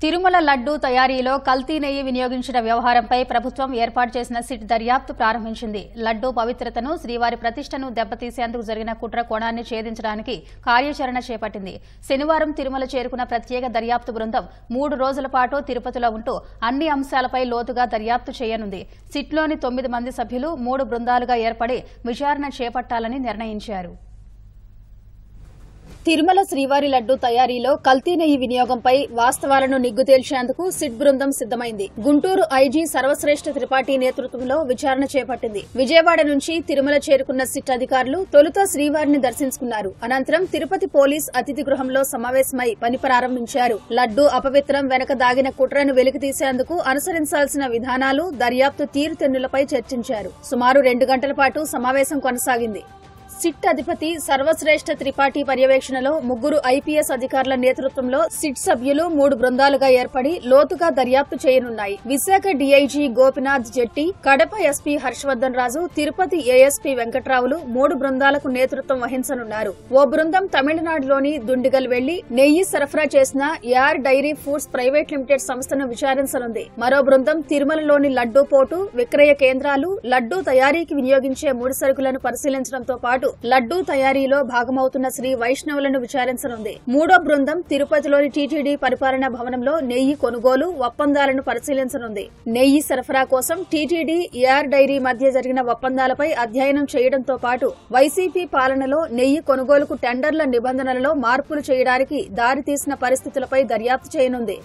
తిరుమల లడ్డూ తయారీలో కల్తీ నెయ్యి వినియోగించిన వ్యవహారంపై ప్రభుత్వం ఏర్పాటు చేసిన సిట్ దర్యాప్తు ప్రారంభించింది. లడ్డూ పవిత్రతను, శ్రీవారి ప్రతిష్టను దెబ్బతీసేందుకు జరిగిన కుట్ర కోణాన్ని ఛేదించడానికి కార్యాచరణ చేపట్టింది. శనివారం తిరుమల చేరుకున్న ప్రత్యేక దర్యాప్తు బృందం 3 రోజుల పాటు తిరుపతిలో ఉంటూ అన్ని అంశాలపై లోతుగా దర్యాప్తు చేయనుంది. సిట్లోని 9 మంది సభ్యులు 3 బృందాలుగా ఏర్పడి విచారణ చేపట్టాలని నిర్ణయించారు. తిరుమల శ్రీవారి లడ్డూ తయారీలో కల్తీ నెయ్యి వినియోగంపై వాస్తవాలను నిగ్గు తేల్చేందుకు సిట్ బృందం సిద్దమైంది. గుంటూరు ఐజీ సర్వశ్రేష్ఠ త్రిపాఠి నేతృత్వంలో విచారణ చేపట్టింది. విజయవాడ నుంచి తిరుమల చేరుకున్న సిట్ అధికారులు తొలుత శ్రీవారిని దర్శించుకున్నారు. అనంతరం తిరుపతి పోలీస్ అతిథి గృహంలో సమావేశమై పని ప్రారంభించారు. లడ్డూ అపవిత్రం వెనక దాగిన కుట్రను వెలికితీసేందుకు అనుసరించాల్సిన విధానాలు, దర్యాప్తు తీరుతెన్నులపై చర్చించారు. సుమారు 2 గంటల పాటు సమావేశం కొనసాగింది. సిట్ అధిపతి సర్వశ్రేష్ఠ త్రిపాఠి పర్యవేక్షణలో 3 ఐపీఎస్ అధికారుల నేతృత్వంలో సిట్ సభ్యులు 3 బృందాలుగా ఏర్పడి లోతుగా దర్యాప్తు చేయనున్నాయి. విశాఖ డీఐజీ గోపినాథ్ జెట్టి, కడప ఎస్పీ హర్షవర్ధన్ రాజు, తిరుపతి ఏఎస్పీ వెంకట్రావులు 3 బృందాలకు నేతృత్వం వహించనున్నారు. ఓ బృందం తమిళనాడులోని దుండిగల్ వెళ్లి నెయ్యి సరఫరా చేసిన యార్ డైరీ ఫుడ్స్ ప్రైవేట్ లిమిటెడ్ సంస్థను విచారించనుంది. మరో బృందం తిరుమలలోని లడ్డూ పోటు, విక్రయ కేంద్రాలు, లడ్డూ తయారీకి వినియోగించే ముడి సరుకులను పరిశీలించడంతో పాటు లడ్డూ తయారీలో భాగమవుతున్న శ్రీ వైష్ణవులను విచారించనుంది. 3వ బృందం తిరుపతిలోని టీటీడీ పరిపాలనా భవనంలో నెయ్యి కొనుగోలు ఒప్పందాలను పరిశీలించనుంది. నెయ్యి సరఫరా కోసం టీటీడీ, యార్ డైరీ మధ్య జరిగిన ఒప్పందాలపై అధ్యయనం చేయడంతో పాటు వైసీపీ పాలనలో నెయ్యి కొనుగోలుకు టెండర్ల నిబంధనలలో మార్పులు చేయడానికి దారితీసిన పరిస్థితులపై దర్యాప్తు చేయనుంది.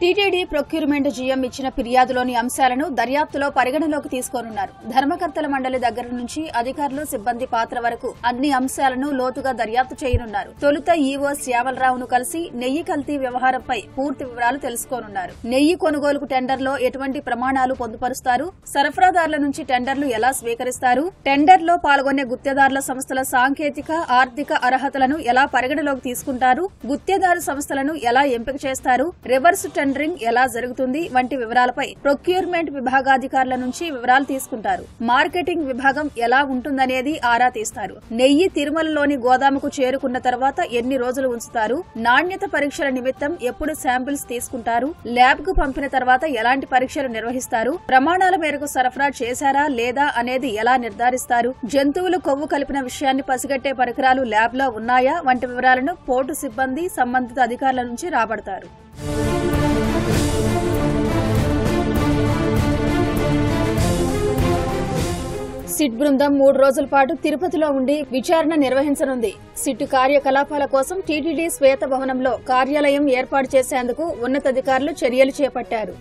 టీటీడీ ప్రొక్యూర్మెంట్ జీఎం ఇచ్చిన ఫిర్యాదులోని అంశాలను దర్యాప్తులో పరిగణలోకి తీసుకోనున్నారు. ధర్మకర్తల మండలి దగ్గర నుంచి అధికారులు, సిబ్బంది పాత్ర వరకు అన్ని అంశాలను లోతుగా దర్యాప్తు చేయనున్నారు. తొలుత ఈవో శ్యామలరావును కలిసి నెయ్యి కల్తీ వ్యవహారంపై పూర్తి వివరాలు తెలుసుకోనున్నారు. నెయ్యి కొనుగోలుకు టెండర్లో ఎటువంటి ప్రమాణాలు పొందుపరుస్తారు, సరఫరాదారుల నుంచి టెండర్లు ఎలా స్వీకరిస్తారు, టెండర్లో పాల్గొనే గుత్తేదారుల సంస్థల సాంకేతిక, ఆర్థిక అర్హతలను ఎలా పరిగణలోకి తీసుకుంటారు, గుత్తేదారు సంస్థలను ఎలా ఎంపిక చేస్తారు, రివర్స్ టెండరింగ్ ఎలా జరుగుతుంది వంటి వివరాలపై ప్రొక్యూర్మెంట్ విభాగాధికారుల నుంచి వివరాలు తీసుకుంటారు. మార్కెటింగ్ విభాగం ఎలా ఉంటుందనేది ఆరా తీస్తారు. నెయ్యి తిరుమలలోని గోదాముకు చేరుకున్న తర్వాత ఎన్ని రోజులు ఉంచుతారు, నాణ్యత పరీక్షల నిమిత్తం ఎప్పుడు శాంపిల్స్ తీసుకుంటారు, ల్యాబ్ కు పంపిన తర్వాత ఎలాంటి పరీక్షలు నిర్వహిస్తారు, ప్రమాణాల మేరకు సరఫరా చేశారా లేదా అనేది ఎలా నిర్ధారిస్తారు, జంతువులు కొవ్వు కలిపిన విషయాన్ని పసిగట్టే పరికరాలు ల్యాబ్ లో ఉన్నాయా వంటి వివరాలను పోర్టు సిబ్బంది, సంబంధిత అధికారుల నుంచి రాబడతారు. సిట్ బృందం 3 రోజుల పాటు తిరుపతిలో ఉండి విచారణ నిర్వహించనుంది. సిట్ కార్యకలాపాల కోసం టీటీడీ శ్వేత భవనంలో కార్యాలయం ఏర్పాటు చేసేందుకు ఉన్నతాధికారులు చర్యలు చేపట్టారు.